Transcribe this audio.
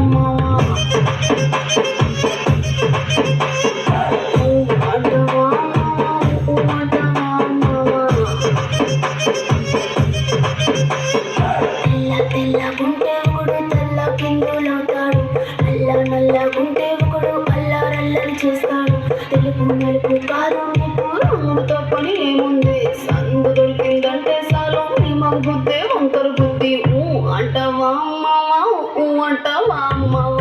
మావా అంటవా మావా తెల్లగుంటే ఒకడు తెల్ల కిందులవుతాడు నల్లగుంటే ఒకడు అల్లారల్లరి చేస్తాడు తెలుపు నలుపు కాదు నీకు రంగుతో పని ఏముంది సందు దొరికిందంటే చాలు నీ మగ బుద్ధే వంకర బుద్ధి అంటవా మావా అంటవా మావా